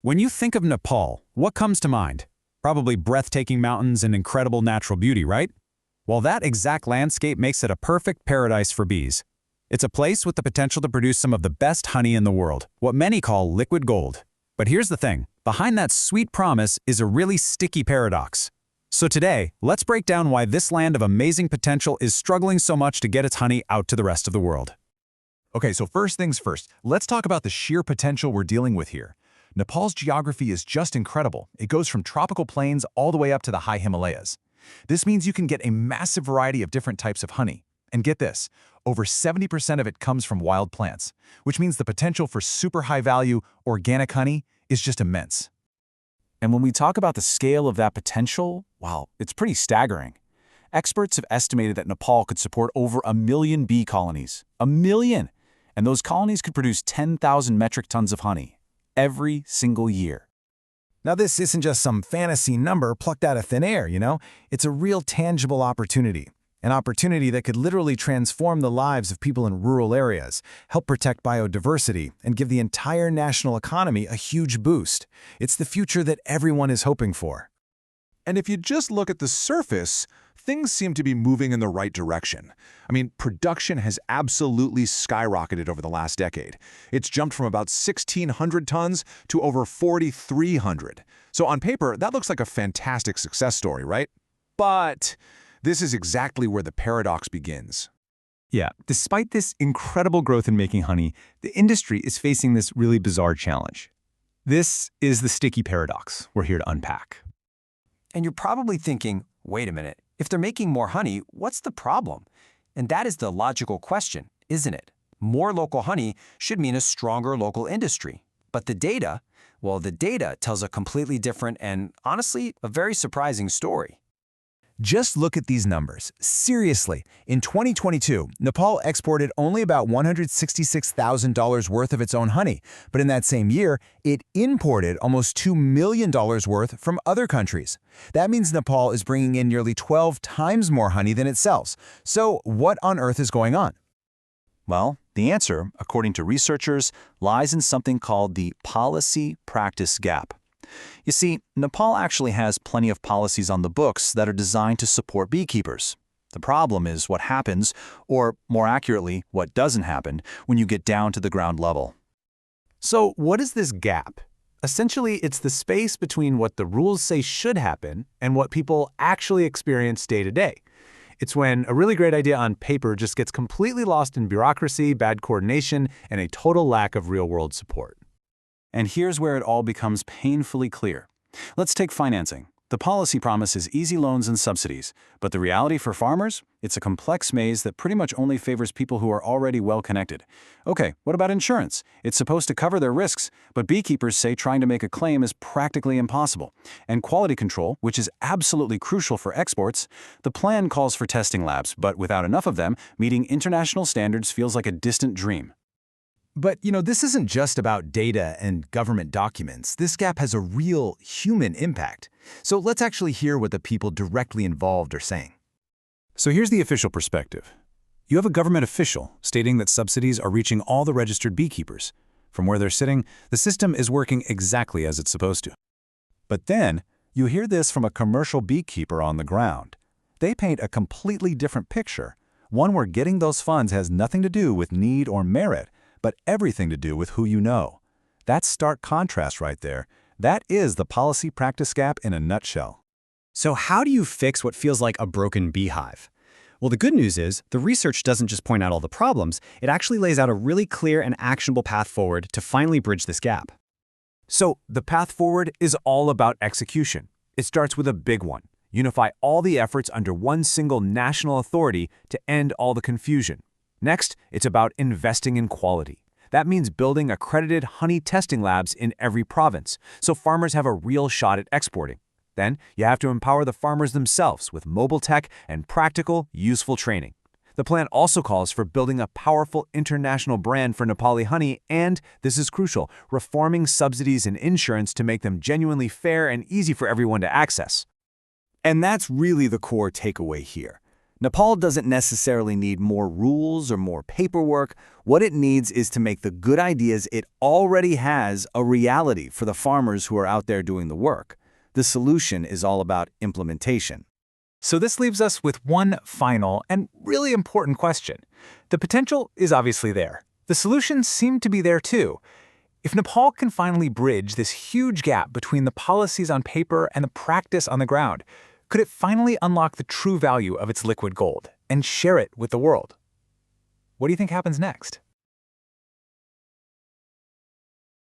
When you think of Nepal, what comes to mind? Probably breathtaking mountains and incredible natural beauty, right? Well, that exact landscape makes it a perfect paradise for bees. It's a place with the potential to produce some of the best honey in the world, what many call liquid gold. But here's the thing, behind that sweet promise is a really sticky paradox. So today, let's break down why this land of amazing potential is struggling so much to get its honey out to the rest of the world. Okay, so first things first, let's talk about the sheer potential we're dealing with here. Nepal's geography is just incredible. It goes from tropical plains all the way up to the high Himalayas. This means you can get a massive variety of different types of honey. And get this, over 70% of it comes from wild plants, which means the potential for super high-value organic honey is just immense. And when we talk about the scale of that potential, wow, it's pretty staggering. Experts have estimated that Nepal could support over 1 million bee colonies. 1 million! And those colonies could produce 10,000 metric tons of honey every single year. Now, this isn't just some fantasy number plucked out of thin air, It's a real tangible opportunity. An opportunity that could literally transform the lives of people in rural areas, help protect biodiversity, and give the entire national economy a huge boost. It's the future that everyone is hoping for. And if you just look at the surface, things seem to be moving in the right direction. Production has absolutely skyrocketed over the last decade. It's jumped from about 1,600 tons to over 4,300. So on paper, that looks like a fantastic success story, right? But this is exactly where the paradox begins. Yeah, despite this incredible growth in making honey, the industry is facing this really bizarre challenge. This is the sticky paradox we're here to unpack. And you're probably thinking, wait a minute, if they're making more honey, what's the problem? And that is the logical question, isn't it? More local honey should mean a stronger local industry. But the data, well, the data tells a completely different and, honestly, a very surprising story. Just look at these numbers. Seriously, in 2022, Nepal exported only about $166,000 worth of its own honey, but in that same year, it imported almost $2 million worth from other countries. That means Nepal is bringing in nearly 12 times more honey than it sells. So what on earth is going on? Well, the answer, according to researchers, lies in something called the policy-practice gap. You see, Nepal actually has plenty of policies on the books that are designed to support beekeepers. The problem is what happens, or more accurately, what doesn't happen, when you get down to the ground level. So what is this gap? Essentially, it's the space between what the rules say should happen and what people actually experience day to day. It's when a really great idea on paper just gets completely lost in bureaucracy, bad coordination, and a total lack of real-world support. And here's where it all becomes painfully clear. Let's take financing. The policy promises easy loans and subsidies, but the reality for farmers? It's a complex maze that pretty much only favors people who are already well-connected. Okay, what about insurance? It's supposed to cover their risks, but beekeepers say trying to make a claim is practically impossible. And quality control, which is absolutely crucial for exports, the plan calls for testing labs, but without enough of them, meeting international standards feels like a distant dream. But, this isn't just about data and government documents. This gap has a real human impact. So let's actually hear what the people directly involved are saying. So here's the official perspective. You have a government official stating that subsidies are reaching all the registered beekeepers. From where they're sitting, the system is working exactly as it's supposed to. But then, you hear this from a commercial beekeeper on the ground. They paint a completely different picture, one where getting those funds has nothing to do with need or merit, but everything to do with who you know. That stark contrast right there, that is the policy-practice gap in a nutshell. So how do you fix what feels like a broken beehive? Well, the good news is the research doesn't just point out all the problems, it actually lays out a really clear and actionable path forward to finally bridge this gap. So the path forward is all about execution. It starts with a big one. Unify all the efforts under one single national authority to end all the confusion. Next, it's about investing in quality. That means building accredited honey testing labs in every province, so farmers have a real shot at exporting. Then, you have to empower the farmers themselves with mobile tech and practical, useful training. The plan also calls for building a powerful international brand for Nepali honey and, this is crucial, reforming subsidies and insurance to make them genuinely fair and easy for everyone to access. And that's really the core takeaway here. Nepal doesn't necessarily need more rules or more paperwork. What it needs is to make the good ideas it already has a reality for the farmers who are out there doing the work. The solution is all about implementation. So this leaves us with one final and really important question. The potential is obviously there. The solutions seem to be there too. If Nepal can finally bridge this huge gap between the policies on paper and the practice on the ground, could it finally unlock the true value of its liquid gold and share it with the world? What do you think happens next?